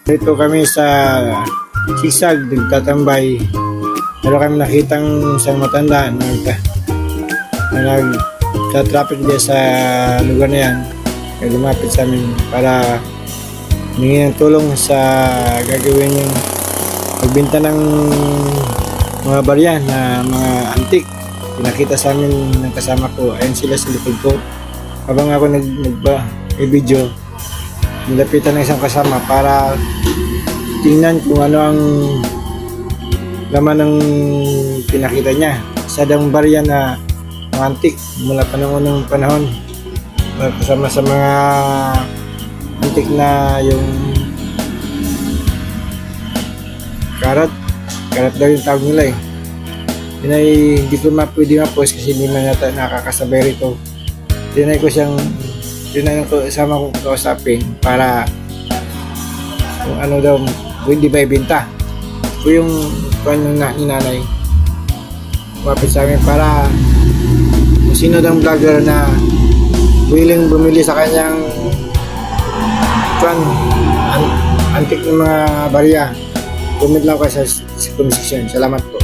Dito kami sa Sisag, nagtatambay. Pero kami nakitang isang matanda na nag-traffic dyan sa lugar na yan. Kaya lumapit sa amin para humingi ng tulong sa gagawin yung pagbenta ng mga barya na mga antik. Pinakita sa amin ng kasama ko. Ayun sila sa likod ko. Habang ako nag-video, nilapitan ng isang kasama para tingnan kung ano ang laman ng pinakita niya. Isa daw barya na mga antik mula pa noong unang panahon. Kasama sa mga antik na yung karat daw yung tawag nila eh. Yun ay hindi ko pwede ma-post kasi hindi man yata nakakasabay rito. Tinay ko sama kong kausapin para kung ano daw hindi ba ibenta. Ito yung paano na ni nanay kumapit sa amin para kung sino daw vlogger na willing bumili sa kanyang antik ng mga barya, comment lang ko sa comment section. Salamat po.